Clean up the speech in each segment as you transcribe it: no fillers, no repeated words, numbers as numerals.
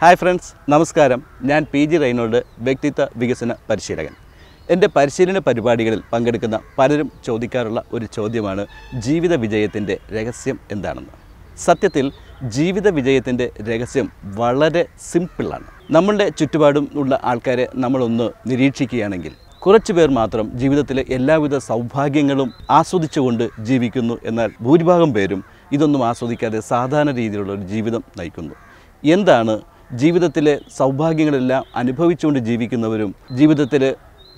Hi friends, നമസ്കാരം. ഞാൻ P G Reynold, വ്യക്തിത്വ വികസന പരിശീലകൻ. എൻ്റെ പരിശീലന പരിപാടികളിൽ പങ്കെടുക്കുന്ന പലരും ചോദിക്കാറുള്ള ഒരു ചോദ്യമാണ് ജീവിത വിജയത്തിൻ്റെ രഹസ്യം എന്താണെന്ന്. സത്യത്തിൽ ജീവിത വിജയത്തിൻ്റെ രഹസ്യം വളരെ സിമ്പിളാണ്. നമ്മളുടെ ചുറ്റുപാടും ഉള്ള ആൾക്കാരെ നമ്മളൊന്ന് നിരീക്ഷിക്കുകയാണെങ്കിൽ കുറച്ചു പേർ മാത്രം ജീവിതത്തിലെ എല്ലാവിധ സൗഭാഗ്യങ്ങളും ആസ്വദിച്ചുകൊണ്ട് ജീവിക്കുന്നു. എന്നാൽ ഭൂരിഭാഗം പേരും ഇതൊന്നും ആസ്വദിക്കാതെ സാധാരണ രീതിയിലുള്ള ഒരു ജീവിതം നയിക്കുന്നു. എന്താണ് ജീവിതത്തിലെ സൗഭാഗ്യങ്ങളെല്ലാം അനുഭവിച്ചുകൊണ്ട് ജീവിക്കുന്നവരും ജീവിതത്തിൽ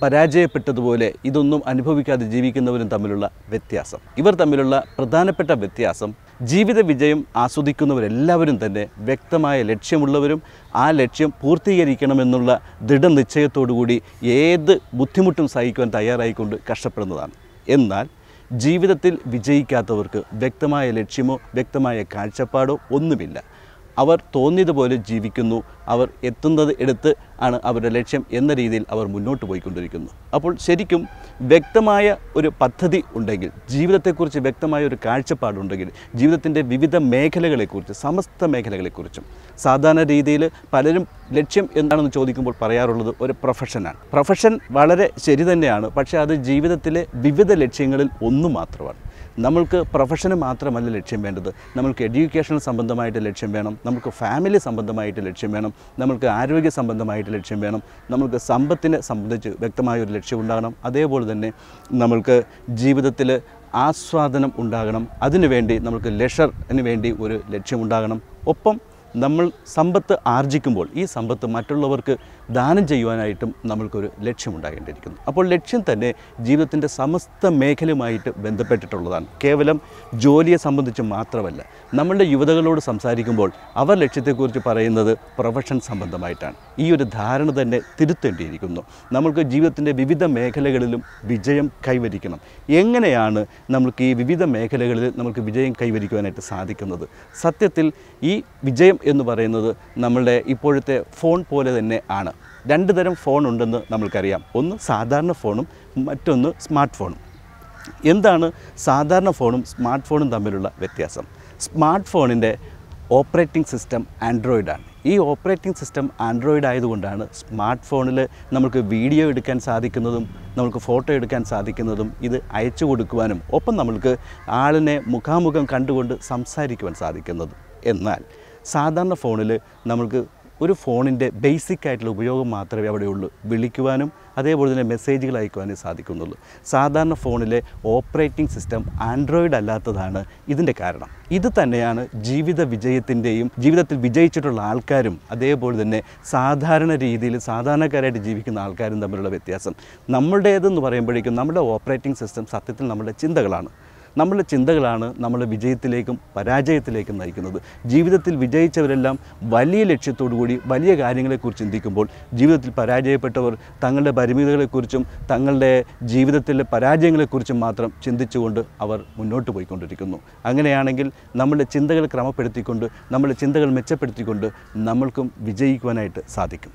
പരാജയപ്പെട്ടതുപോലെ ഇതൊന്നും അനുഭവിക്കാതെ ജീവിക്കുന്നവരും തമ്മിലുള്ള വ്യത്യാസം? ഇവർ തമ്മിലുള്ള പ്രധാനപ്പെട്ട വ്യത്യാസം, ജീവിത വിജയം ആസ്വദിക്കുന്നവരെല്ലാവരും തന്നെ വ്യക്തമായ ലക്ഷ്യമുള്ളവരും ആ ലക്ഷ്യം പൂർത്തീകരിക്കണമെന്നുള്ള ദൃഢനിശ്ചയത്തോടുകൂടി ഏത് ബുദ്ധിമുട്ടും സഹിക്കുവാൻ തയ്യാറായിക്കൊണ്ട് കഷ്ടപ്പെടുന്നതാണ്. എന്നാൽ ജീവിതത്തിൽ വിജയിക്കാത്തവർക്ക് വ്യക്തമായ ലക്ഷ്യമോ വ്യക്തമായ കാഴ്ചപ്പാടോ ഒന്നുമില്ല. അവർ തോന്നിയതുപോലെ ജീവിക്കുന്നു. അവർ എത്തുന്നത് എടുത്ത് ആണ് അവരുടെ ലക്ഷ്യം എന്ന രീതിയിൽ അവർ മുന്നോട്ട് പോയിക്കൊണ്ടിരിക്കുന്നു. അപ്പോൾ ശരിക്കും വ്യക്തമായ ഒരു പദ്ധതി ഉണ്ടെങ്കിൽ, ജീവിതത്തെക്കുറിച്ച് വ്യക്തമായ ഒരു കാഴ്ചപ്പാടുണ്ടെങ്കിൽ, ജീവിതത്തിൻ്റെ വിവിധ മേഖലകളെക്കുറിച്ച്, സമസ്ത മേഖലകളെക്കുറിച്ചും സാധാരണ രീതിയിൽ പലരും ലക്ഷ്യം എന്താണെന്ന് ചോദിക്കുമ്പോൾ പറയാറുള്ളത് ഒരു പ്രൊഫഷനാണ്. പ്രൊഫഷൻ വളരെ ശരി തന്നെയാണ്, പക്ഷേ അത് ജീവിതത്തിലെ വിവിധ ലക്ഷ്യങ്ങളിൽ ഒന്ന് മാത്രമാണ്. നമ്മൾക്ക് പ്രൊഫഷന് മാത്രമല്ല ലക്ഷ്യം വേണ്ടത്. നമ്മൾക്ക് എഡ്യൂക്കേഷൻ സംബന്ധമായിട്ട് ലക്ഷ്യം വേണം, നമുക്ക് ഫാമിലി സംബന്ധമായിട്ട് ലക്ഷ്യം വേണം, നമുക്ക് ആരോഗ്യ സംബന്ധമായിട്ട് ലക്ഷ്യം വേണം, നമുക്ക് സമ്പത്തിനെ സംബന്ധിച്ച് വ്യക്തമായ ഒരു ലക്ഷ്യം ഉണ്ടാകണം. അതേപോലെ തന്നെ നമ്മൾക്ക് ജീവിതത്തിൽ ആസ്വാദനം ഉണ്ടാകണം. അതിനുവേണ്ടി നമുക്ക് ലെഷറിന് വേണ്ടി ഒരു ലക്ഷ്യമുണ്ടാകണം. ഒപ്പം നമ്മൾ സമ്പത്ത് ആർജിക്കുമ്പോൾ ഈ സമ്പത്ത് മറ്റുള്ളവർക്ക് ദാനം ചെയ്യുവാനായിട്ടും നമ്മൾക്കൊരു ലക്ഷ്യമുണ്ടാകേണ്ടിയിരിക്കുന്നു. അപ്പോൾ ലക്ഷ്യം തന്നെ ജീവിതത്തിൻ്റെ സമസ്ത മേഖലയുമായിട്ട് ബന്ധപ്പെട്ടിട്ടുള്ളതാണ്. കേവലം ജോലിയെ സംബന്ധിച്ച് മാത്രമല്ല. നമ്മളുടെ യുവതകളോട് സംസാരിക്കുമ്പോൾ അവർ ലക്ഷ്യത്തെക്കുറിച്ച് പറയുന്നത് പ്രൊഫഷൻ സംബന്ധമായിട്ടാണ്. ഈ ഒരു ധാരണ തന്നെ തിരുത്തേണ്ടിയിരിക്കുന്നു. നമ്മൾക്ക് ജീവിതത്തിൻ്റെ വിവിധ മേഖലകളിലും വിജയം കൈവരിക്കണം. എങ്ങനെയാണ് നമുക്ക് ഈ വിവിധ മേഖലകളിൽ നമുക്ക് വിജയം കൈവരിക്കുവാനായിട്ട് സാധിക്കുന്നത്? സത്യത്തിൽ ഈ വിജയം എന്ന് പറയുന്നത് നമ്മളുടെ ഇപ്പോഴത്തെ ഫോൺ പോലെ തന്നെ ആണ്. രണ്ട് തരം ഫോൺ ഉണ്ടെന്ന് നമ്മൾക്കറിയാം. ഒന്ന് സാധാരണ ഫോണും മറ്റൊന്ന് സ്മാർട്ട് ഫോണും. എന്താണ് സാധാരണ ഫോണും സ്മാർട്ട് ഫോണും തമ്മിലുള്ള വ്യത്യാസം? സ്മാർട്ട് ഫോണിൻ്റെ ഓപ്പറേറ്റിംഗ് സിസ്റ്റം ആൻഡ്രോയിഡാണ്. ഈ ഓപ്പറേറ്റിംഗ് സിസ്റ്റം ആൻഡ്രോയിഡ് ആയതുകൊണ്ടാണ് സ്മാർട്ട് ഫോണിൽ നമുക്ക് വീഡിയോ എടുക്കാൻ സാധിക്കുന്നതും നമുക്ക് ഫോട്ടോ എടുക്കാൻ സാധിക്കുന്നതും ഇത് അയച്ചു കൊടുക്കുവാനും ഒപ്പം നമ്മൾക്ക് ആളിനെ മുഖാമുഖം കണ്ടുകൊണ്ട് സംസാരിക്കുവാൻ സാധിക്കുന്നതും. എന്നാൽ സാധാരണ ഫോണിൽ നമുക്ക് ഒരു ഫോണിൻ്റെ ബേസിക് ആയിട്ടുള്ള ഉപയോഗം മാത്രമേ അവിടെയുള്ളൂ. വിളിക്കുവാനും അതേപോലെ തന്നെ മെസ്സേജുകൾ അയക്കുവാനും സാധിക്കുന്നുള്ളൂ. സാധാരണ ഫോണിലെ ഓപ്പറേറ്റിംഗ് സിസ്റ്റം ആൻഡ്രോയിഡ് അല്ലാത്തതാണ് ഇതിൻ്റെ കാരണം. ഇത് തന്നെയാണ് ജീവിത വിജയത്തിൻ്റെയും ജീവിതത്തിൽ വിജയിച്ചിട്ടുള്ള ആൾക്കാരും അതേപോലെ തന്നെ സാധാരണ രീതിയിൽ സാധാരണക്കാരായിട്ട് ജീവിക്കുന്ന ആൾക്കാരും തമ്മിലുള്ള വ്യത്യാസം. നമ്മളുടേതെന്ന് പറയുമ്പോഴേക്കും നമ്മുടെ ഓപ്പറേറ്റിംഗ് സിസ്റ്റം സത്യത്തിൽ നമ്മുടെ ചിന്തകളാണ്. നമ്മളുടെ ചിന്തകളാണ് നമ്മളെ വിജയത്തിലേക്കും പരാജയത്തിലേക്കും നയിക്കുന്നത്. ജീവിതത്തിൽ വിജയിച്ചവരെല്ലാം വലിയ ലക്ഷ്യത്തോടു കൂടി വലിയ കാര്യങ്ങളെക്കുറിച്ച് ചിന്തിക്കുമ്പോൾ ജീവിതത്തിൽ പരാജയപ്പെട്ടവർ തങ്ങളുടെ പരിമിതികളെക്കുറിച്ചും തങ്ങളുടെ ജീവിതത്തിലെ പരാജയങ്ങളെക്കുറിച്ചും മാത്രം ചിന്തിച്ചുകൊണ്ട് അവർ മുന്നോട്ട് പോയിക്കൊണ്ടിരിക്കുന്നു. അങ്ങനെയാണെങ്കിൽ നമ്മളുടെ ചിന്തകൾ ക്രമപ്പെടുത്തിക്കൊണ്ട് നമ്മളുടെ ചിന്തകൾ മെച്ചപ്പെടുത്തിക്കൊണ്ട് നമ്മൾക്കും വിജയിക്കുവാനായിട്ട് സാധിക്കും.